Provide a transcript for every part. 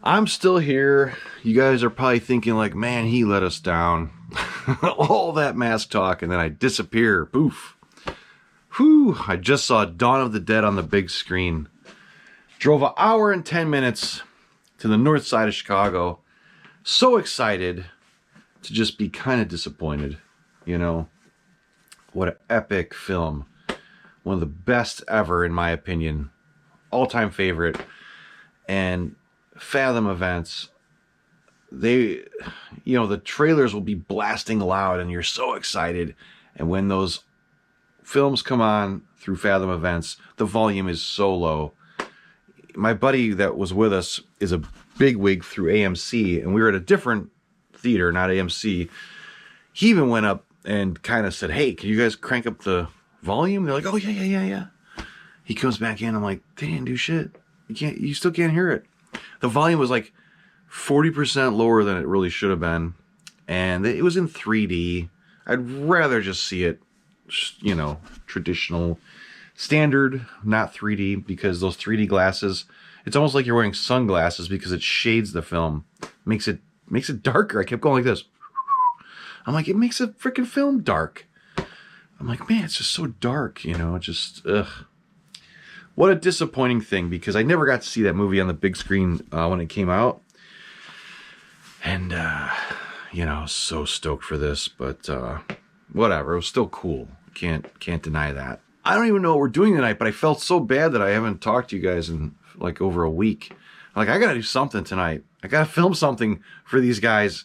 I'm still here. You guys are probably thinking like, man, he let us down. All that mask talk, and then I disappear. Poof. Whew. I just saw Dawn of the Dead on the big screen. Drove an hour and 10 minutes to the north side of Chicago. So excited to just be kind of disappointed. You know, what an epic film. One of the best ever, in my opinion. All-time favorite. And Fathom Events, they, you know, the trailers will be blasting loud and you're so excited. And when those films come on through Fathom Events, the volume is so low. My buddy that was with us is a bigwig through AMC, and we were at a different theater, not AMC. He even went up and kind of said, hey, can you guys crank up the volume? They're like, oh, yeah. He comes back in. I'm like, they didn't do shit. You still can't hear it. The volume was like 40% lower than it really should have been. And it was in 3D. I'd rather just see it, you know, traditional, standard, not 3D, because those 3D glasses, it's almost like you're wearing sunglasses because it shades the film. Makes it darker. I kept going like this. I'm like, it makes a freaking film dark. I'm like, man, it's just so dark, you know, just, ugh. What a disappointing thing, because I never got to see that movie on the big screen when it came out. And, you know, I was so stoked for this, but whatever. It was still cool. Can't deny that. I don't even know what we're doing tonight, but I felt so bad that I haven't talked to you guys in like over a week. Like, I got to do something tonight. I got to film something for these guys.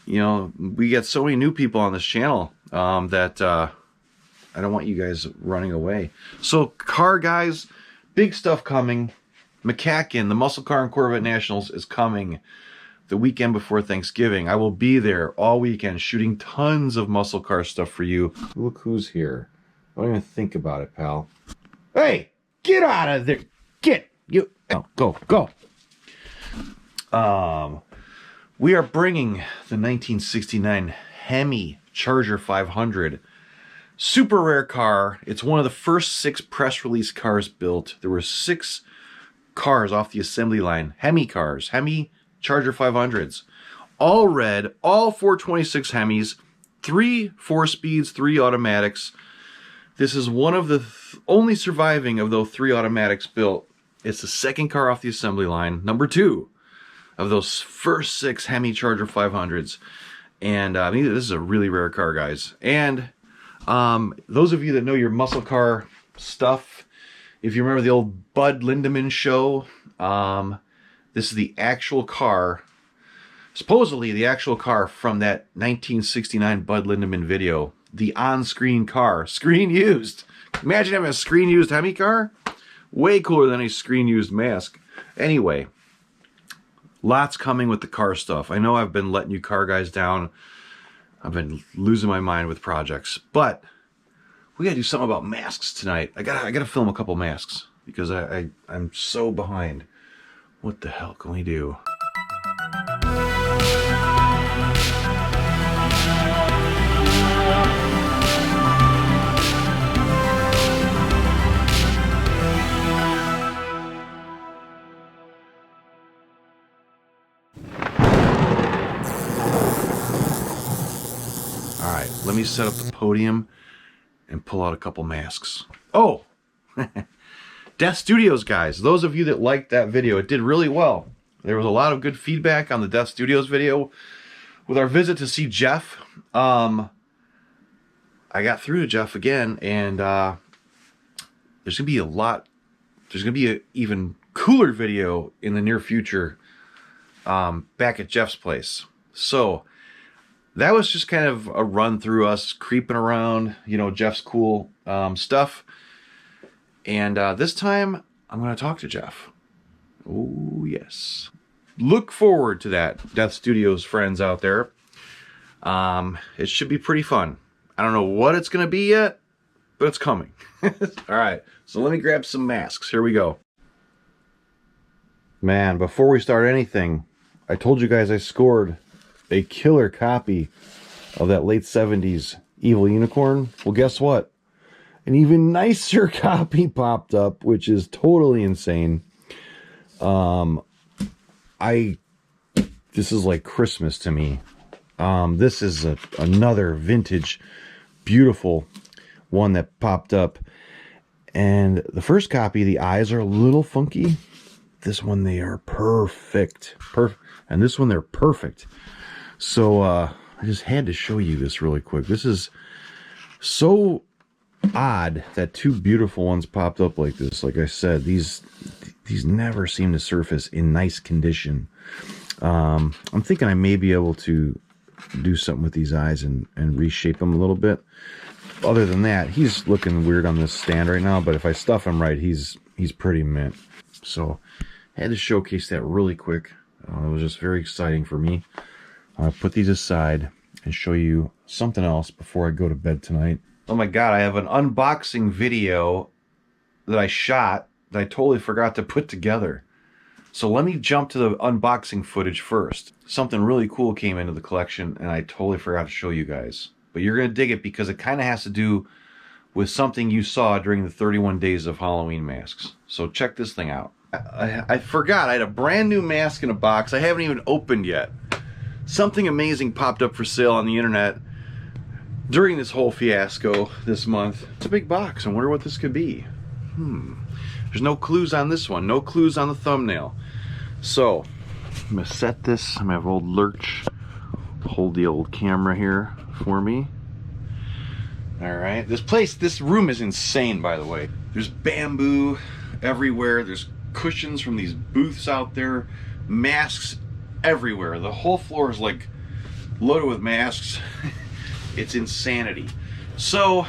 You know, we get so many new people on this channel that I don't want you guys running away. So, car guys, big stuff coming. McCacken, the Muscle Car and Corvette Nationals, is coming the weekend before Thanksgiving. I will be there all weekend shooting tons of muscle car stuff for you. Look who's here. Don't even think about it, pal. Hey, get out of there. Get you. Oh, go. We are bringing the 1969 Hemi Charger 500. Super rare car. It's one of the first 6 press release cars built. There were 6 cars off the assembly line. Hemi cars. Hemi Charger 500s. All red. All 426 Hemis. 3 4-speeds, 3 automatics. This is one of the only surviving of those 3 automatics built. It's the second car off the assembly line. Number 2 of those first 6 Hemi Charger 500s. And I mean, this is a really rare car, guys. And those of you that know your muscle car stuff, if you remember the old Bud Lindemann show, this is the actual car, supposedly the actual car from that 1969 Bud Lindemann video. The on-screen car, screen used. Imagine having a screen used Hemi car. Way cooler than a screen used mask. Anyway, lots coming with the car stuff. I know I've been letting you car guys down. I've been losing my mind with projects, but we gotta do something about masks tonight. I gotta film a couple masks because I'm so behind. What the hell can we do? All right, let me set up the podium and pull out a couple masks. Oh, Death Studios, guys. Those of you that liked that video, it did really well. There was a lot of good feedback on the Death Studios video. With our visit to see Jeff, I got through to Jeff again, and there's gonna be a lot. There's gonna be an even cooler video in the near future back at Jeff's place. So that was just kind of a run through us creeping around, you know, Jeff's cool stuff. And this time, I'm going to talk to Jeff. Oh, yes. Look forward to that, Death Studios friends out there. It should be pretty fun. I don't know what it's going to be yet, but it's coming. All right, so let me grab some masks. Here we go. Man, before we start anything, I told you guys I scored a killer copy of that late 70s Evil Unicorn. Well, guess what? An even nicer copy popped up, which is totally insane. this is like Christmas to me. This is another vintage, beautiful one that popped up. And the first copy, the eyes are a little funky. This one, they are perfect. And this one, they're perfect. So I just had to show you this really quick. This is so odd that two beautiful ones popped up like this. Like I said, these never seem to surface in nice condition. I'm thinking I may be able to do something with these eyes and reshape them a little bit. Other than that, he's looking weird on this stand right now, but if I stuff him right, he's pretty mint. So I had to showcase that really quick. It was just very exciting for me. I'll put these aside and show you something else before I go to bed tonight. Oh my god, I have an unboxing video that I shot that I totally forgot to put together. So let me jump to the unboxing footage first. Something really cool came into the collection and I totally forgot to show you guys. But you're going to dig it because it kind of has to do with something you saw during the 31 days of Halloween masks. So check this thing out. I forgot I had a brand new mask in a box I haven't even opened yet. Something amazing popped up for sale on the internet during this whole fiasco this month. It's a big box. I wonder what this could be. There's no clues on this one. No clues on the thumbnail. So I'm going to set this. I'm going to have old Lurch hold the old camera here for me. Alright, this room is insane, by the way. There's bamboo everywhere. There's cushions from these booths out there. Masks everywhere. The whole floor is like loaded with masks. It's insanity. So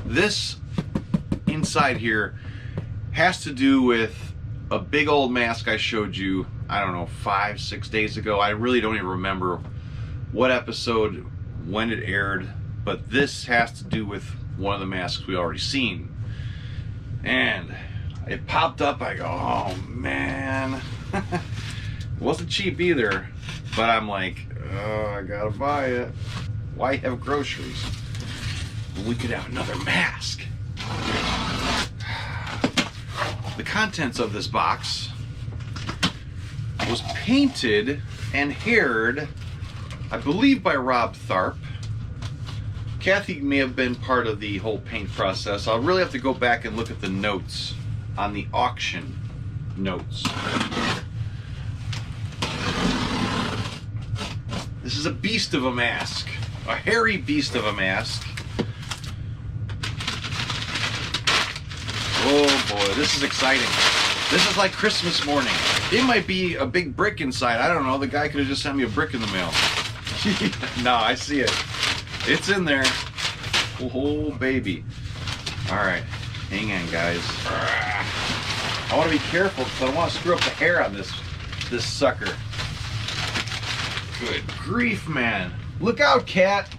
this inside here has to do with a big old mask I showed you, I don't know, 5-6 days ago. I really don't even remember what episode, when it aired, but this has to do with one of the masks we already seen. And it popped up, I go, oh man. It wasn't cheap either, but I'm like, oh, I gotta buy it. Why have groceries? We could have another mask. The contents of this box was painted and haired, I believe, by Rob Tharp. Kathy may have been part of the whole paint process. I'll really have to go back and look at the notes on the auction notes. This is a beast of a mask. A hairy beast of a mask. Oh boy, this is exciting. This is like Christmas morning. It might be a big brick inside. I don't know. The guy could have just sent me a brick in the mail. No, I see it. It's in there. Oh, baby. All right. Hang on, guys. I want to be careful because I don't want to screw up the hair on this sucker. Good grief, man. Look out, cat.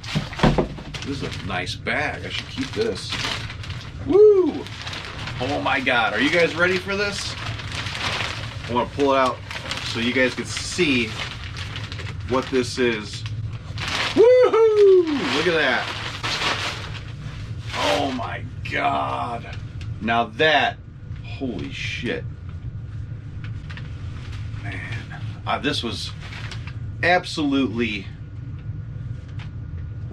This is a nice bag. I should keep this. Woo! Oh my god. Are you guys ready for this? I want to pull it out so you guys can see what this is. Woohoo! Look at that. Oh my god. Now that, holy shit. Man. This was absolutely,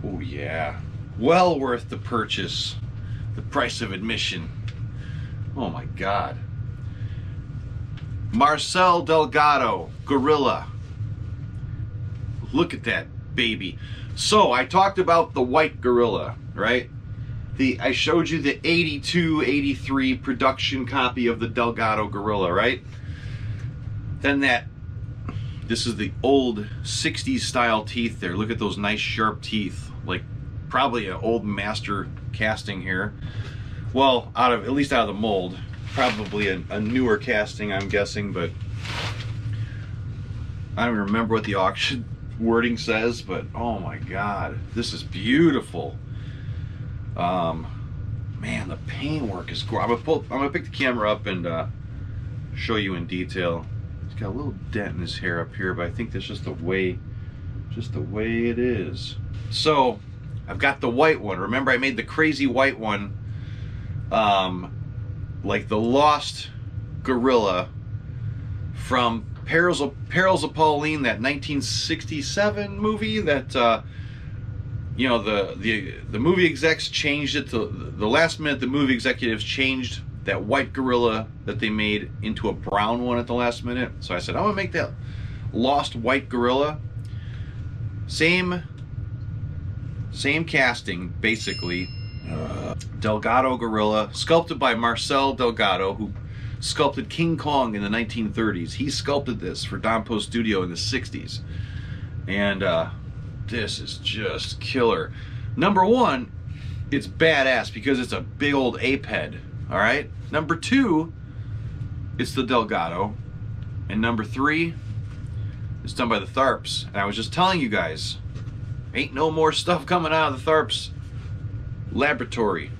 oh yeah, well worth the purchase. The price of admission. Oh my god. Marcel Delgado, Gorilla. Look at that baby. So I talked about the white Gorilla, right? I showed you the 82, 83 production copy of the Delgado Gorilla, right? Then this is the old 60s style teeth there. Look at those nice sharp teeth. Like probably an old master casting here. Well, at least out of the mold. Probably a newer casting, I'm guessing, but I don't remember what the auction wording says, but oh my god, this is beautiful. Man, the paintwork is gorgeous. I'm gonna pick the camera up and show you in detail. He's got a little dent in his hair up here, but I think that's just the way it is. So I've got the white one. Remember, I made the crazy white one, like the lost gorilla from Perils of Pauline, that 1967 movie that you know, the movie execs changed it to the last minute. The movie executives changed that white gorilla that they made into a brown one at the last minute. So I said, I'm gonna make that lost white gorilla. Same casting, basically. Delgado gorilla, sculpted by Marcel Delgado, who sculpted King Kong in the 1930s. He sculpted this for Don Post Studio in the 60s. And this is just killer. Number one, it's badass because it's a big old ape head. All right. Number two, it's the Delgado. And number three, it's done by the Tharps. And I was just telling you guys, ain't no more stuff coming out of the Tharps laboratory.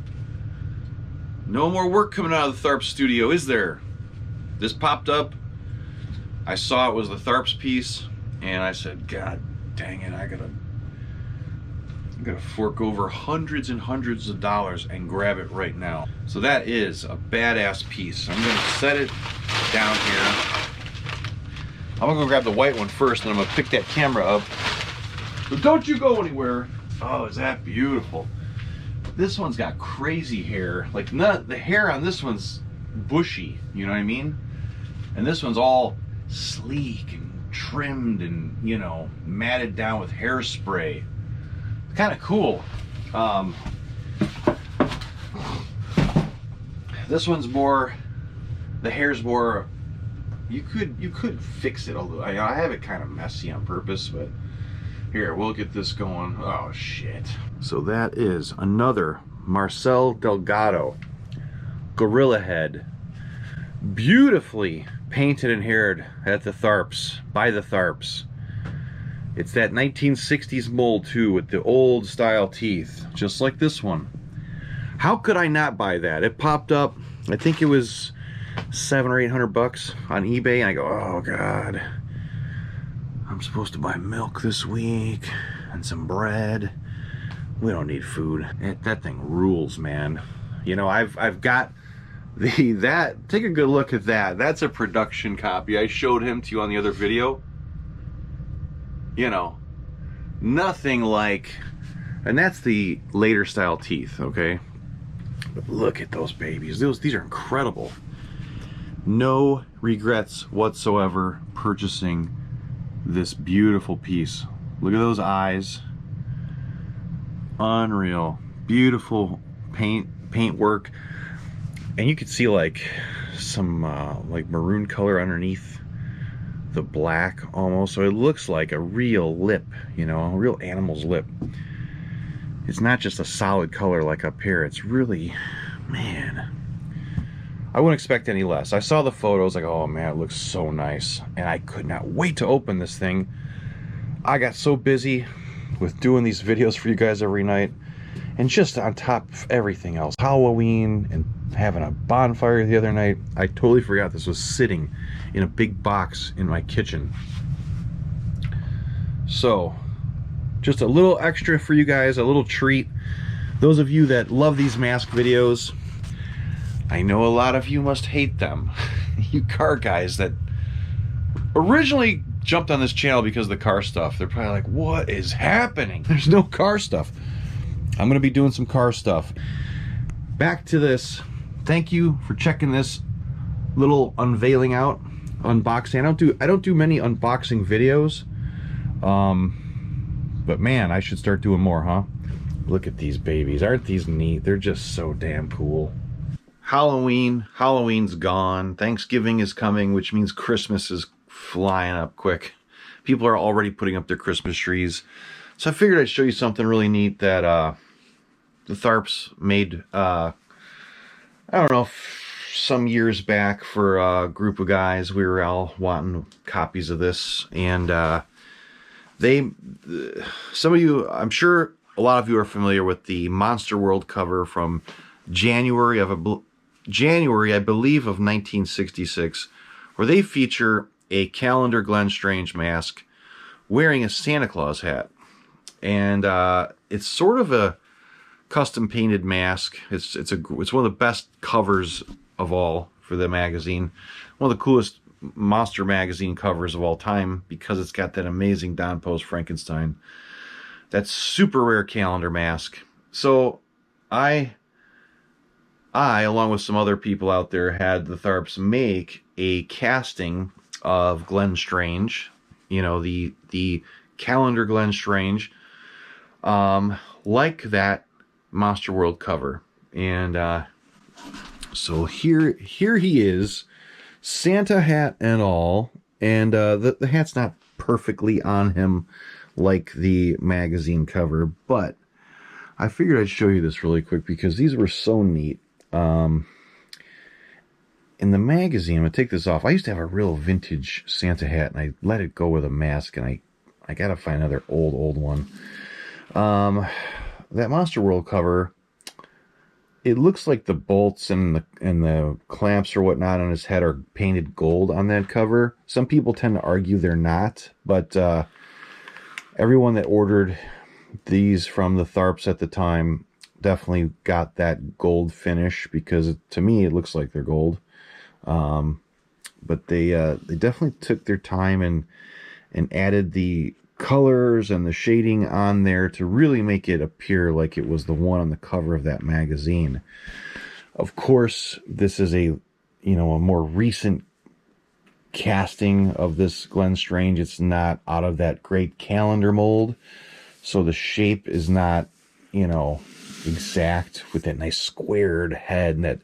No more work coming out of the Tharps studio, is there? This popped up. I saw it was the Tharps piece, and I said, God dang it, I gotta fork over hundreds and hundreds of dollars and grab it right now. So that is a badass piece. I'm gonna set it down here. I'm gonna go grab the white one first, and I'm gonna pick that camera up. But don't you go anywhere. Oh, is that beautiful? This one's got crazy hair. Like, the hair on this one's bushy, you know what I mean? And this one's all sleek and trimmed and, you know, matted down with hairspray. Kind of cool. This one's more, the hair's more, you could fix it a little. I have it kind of messy on purpose, but here, we'll get this going. Oh, shit. So that is another Marcel Delgado gorilla head. Beautifully painted and haired at the Tharps, by the Tharps. It's that 1960s mold too, with the old style teeth, just like this one. How could I not buy that? It popped up, I think it was $700 or $800 on eBay, and I go, oh God. I'm supposed to buy milk this week and some bread. We don't need food. That thing rules, man. You know, I've got that. Take a good look at that. That's a production copy. I showed him to you on the other video. You know, nothing like, and that's the later style teeth, okay? But look at those babies. These are incredible. No regrets whatsoever purchasing this beautiful piece. Look at those eyes. Unreal. Beautiful paint work. And you can see like some like maroon color underneath the black almost. So it looks like a real lip, you know, a real animal's lip. It's not just a solid color like up here. It's really, man, I wouldn't expect any less. I saw the photos, like, oh man, it looks so nice. And I could not wait to open this thing. I got so busy with doing these videos for you guys every night. And just on top of everything else, Halloween and having a bonfire the other night, I totally forgot this was sitting in a big box in my kitchen. So, just a little extra for you guys, a little treat. Those of you that love these mask videos, I know a lot of you must hate them. You car guys that originally jumped on this channel because of the car stuff. They're probably like, what is happening? There's no car stuff. I'm going to be doing some car stuff. Back to this. Thank you for checking this little unveiling out, unboxing. I don't do many unboxing videos. But man, I should start doing more, huh? Look at these babies. Aren't these neat? They're just so damn cool. Halloween's gone. Thanksgiving is coming, which means Christmas is flying up quick. People are already putting up their Christmas trees. So I figured I'd show you something really neat that the Tharps made, I don't know, some years back for a group of guys. We were all wanting copies of this. And some of you, I'm sure a lot of you are familiar with the Monster World cover from January, I believe, of 1966, where they feature a Calendar Glenn Strange mask wearing a Santa Claus hat. And it's sort of a custom painted mask. It's one of the best covers of all for the magazine. One of the coolest monster magazine covers of all time because it's got that amazing Don Post Frankenstein. That super rare calendar mask. So I along with some other people out there, had the Tharps make a casting of Glenn Strange, the calendar Glenn Strange, like that Monster World cover. And so here he is, Santa hat and all, and the hat's not perfectly on him like the magazine cover, but I figured I'd show you this really quick because these were so neat. In the magazine, I'm going to take this off. I used to have a real vintage Santa hat, and I let it go with a mask, and I got to find another old one. That Monster World cover, it looks like the bolts and the clamps or whatnot on his head are painted gold on that cover. Some people tend to argue they're not, but everyone that ordered these from the Tharps at the time definitely got that gold finish, because to me it looks like they're gold. But they definitely took their time and added the colors and the shading on there to really make it appear like it was the one on the cover of that magazine. Of course, this is a more recent casting of this Glenn Strange. It's not out of that great calendar mold, so the shape is not exact with that nice squared head. And that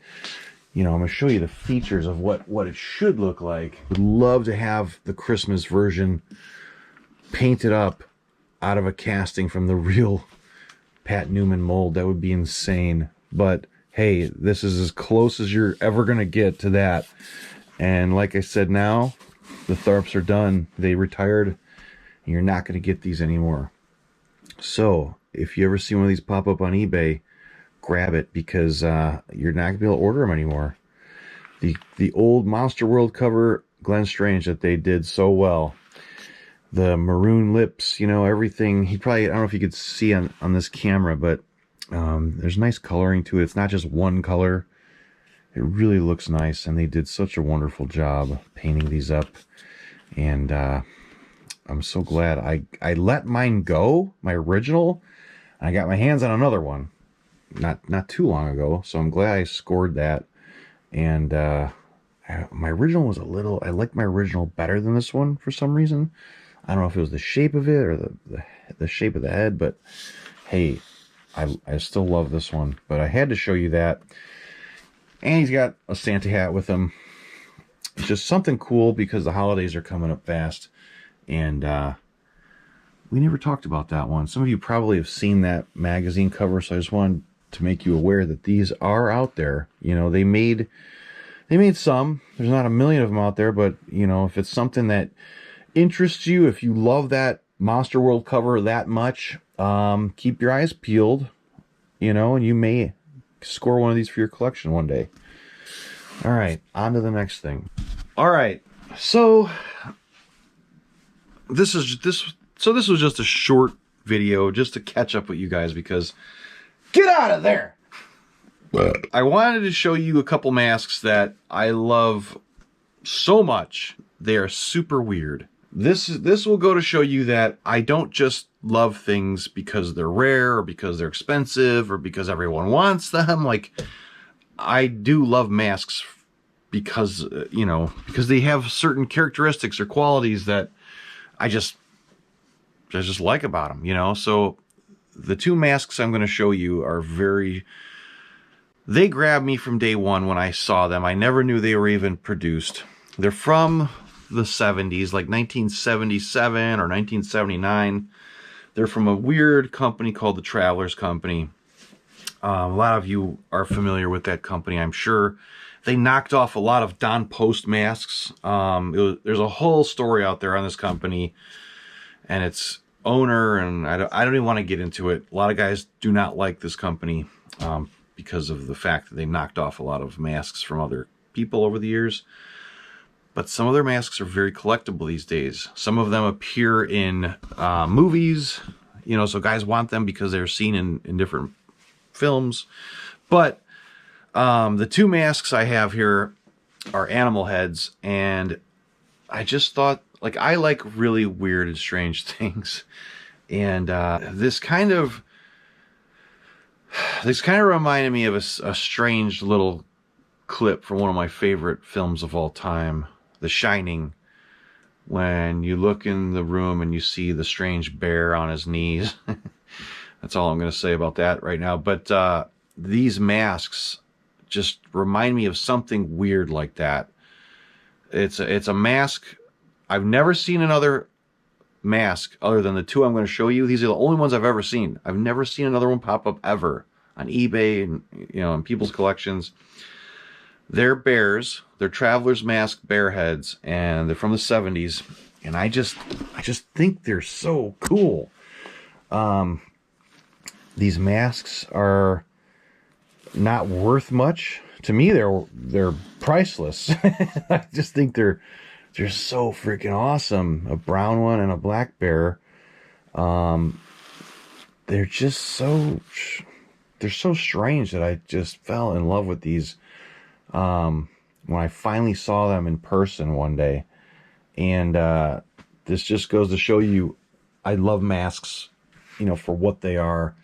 I'm going to show you the features of what it should look like. Would love to have the Christmas version painted up out of a casting from the real Pat Newman mold. That would be insane. But hey, this is as close as you're ever going to get to that. And like I said, now the Tharps are done. They retired, and you're not going to get these anymore. So if you ever see one of these pop up on eBay, grab it, because you're not going to be able to order them anymore. The old Monster World cover Glenn Strange that they did so well, the maroon lips, everything. I don't know if you could see on this camera, but there's nice coloring to it. It's not just one color. It really looks nice, and they did such a wonderful job painting these up. And I'm so glad I let mine go, my original. I got my hands on another one not too long ago, so I'm glad I scored that. And my original was I liked my original better than this one for some reason. I don't know if it was the shape of it or the shape of the head, but hey, I still love this one. But I had to show you that. And he's got a Santa hat with him. It's just something cool because the holidays are coming up fast. And we never talked about that one. Some of you probably have seen that magazine cover, so I just wanted to make you aware that these are out there. They made some. There's not a million of them out there, but if it's something that interests you, if you love that Monster World cover that much, keep your eyes peeled, and you may score one of these for your collection one day. All right, on to the next thing. All right, so this was just a short video just to catch up with you guys, because get out of there. I wanted to show you a couple masks that I love so much. They are super weird. This will go to show you that I don't just love things because they're rare or because they're expensive or because everyone wants them. Like, I do love masks because because they have certain characteristics or qualities that I just like about them, So the two masks I'm going to show you are they grabbed me from day one when I saw them. I never knew they were even produced. They're from the 70s, like 1977 or 1979. They're from a weird company called the Travelers Company. A lot of you are familiar with that company, I'm sure. They knocked off a lot of Don Post masks. There's a whole story out there on this company and its owner, and I don't even want to get into it. A lot of guys do not like this company because of the fact that they knocked off a lot of masks from other people over the years. But some of their masks are very collectible these days. Some of them appear in movies, so guys want them because they're seen in different films. But the two masks I have here are animal heads, and just thought, like, I like really weird and strange things. And this kind of reminded me of a strange little clip from one of my favorite films of all time, The Shining, when you look in the room and you see the strange bear on his knees. That's all I'm going to say about that right now. But these masks just remind me of something weird like that. It's a mask. I've never seen another mask other than the two I'm going to show you. These are the only ones I've ever seen. I've never seen another one pop up ever on eBay and, you know, in people's collections. They're bears. They're traveler's mask bear heads, and they're from the 70s. And I just think they're so cool. These masks are not worth much. To me, they're priceless. I just think they're so freaking awesome. A brown one and a black bear. They're just so strange that I just fell in love with these when I finally saw them in person one day. And this just goes to show you, I love masks, you know, for what they are,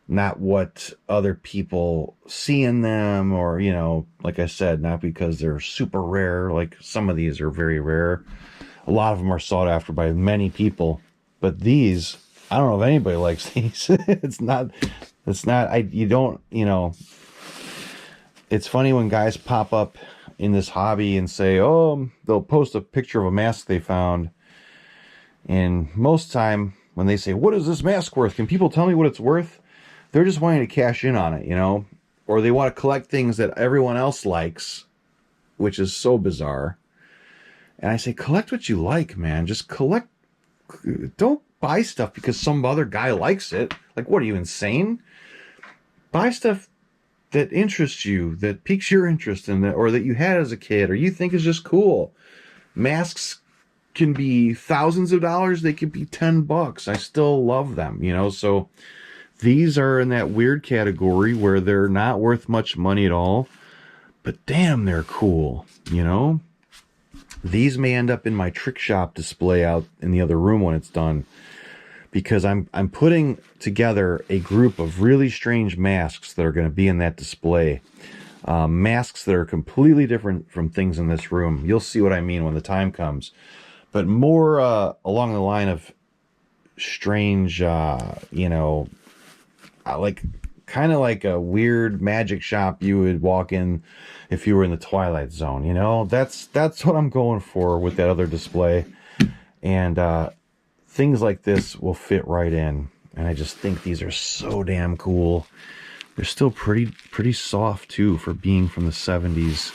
not what other people see in them, or, you know, like I said, not because they're super rare. Like some of these are very rare. A lot of them are sought after by many people, but these, I don't know if anybody likes these. You know, it's funny when guys pop up in this hobby and say, oh, they'll post a picture of a mask they found. And most time when they say, what is this mask worth? Can people tell me what it's worth? They're just wanting to cash in on it, you know, or they want to collect things that everyone else likes, which is so bizarre. And I say, collect what you like, man. Just collect. Don't buy stuff because some other guy likes it. Like, what are you, insane? Buy stuff that interests you, that piques your interest in that, or that you had as a kid, or you think is just cool. Masks can be thousands of dollars. They could be $10. I still love them, you know. So these are in that weird category where they're not worth much money at all, but damn, they're cool, you know. These may end up in my trick shop display out in the other room when it's done, because I'm putting together a group of really strange masks that are going to be in that display. Masks that are completely different from things in this room. You'll see what I mean when the time comes. But more along the line of strange, you know, like kind of like a weird magic shop you would walk in if you were in the Twilight Zone, you know. That's what I'm going for with that other display. And things like this will fit right in. And I just think these are so damn cool. They're still pretty soft too for being from the 70s.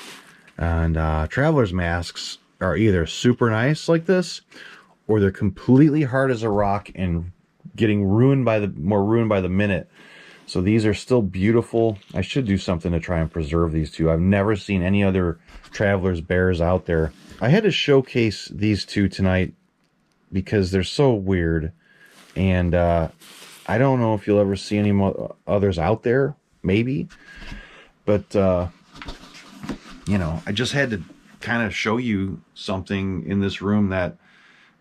And traveler's masks are either super nice like this, or they're completely hard as a rock and getting ruined by the minute. So these are still beautiful. I should do something to try and preserve these two. I've never seen any other traveler's bears out there. I had to showcase these two tonight because they're so weird. And I don't know if you'll ever see any others out there. Maybe. But, you know, I just had to kind of show you something in this room that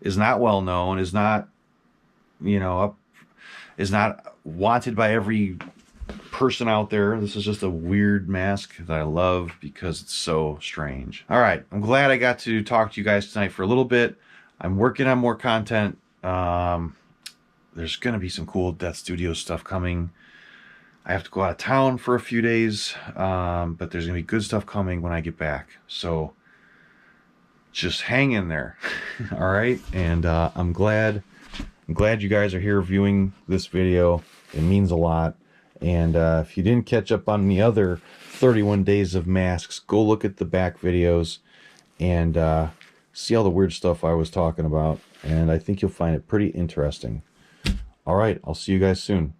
is not well known, is not, you know, is not wanted by every person out there. This is just a weird mask that I love because it's so strange. All right, I'm glad I got to talk to you guys tonight for a little bit. I'm working on more content. There's going to be some cool Death Studio stuff coming. I have to go out of town for a few days, but there's going to be good stuff coming when I get back. So just hang in there. All right, and I'm glad you guys are here viewing this video. It means a lot. And if you didn't catch up on the other 31 days of masks, go look at the back videos and see all the weird stuff I was talking about. And I think you'll find it pretty interesting. All right, I'll see you guys soon.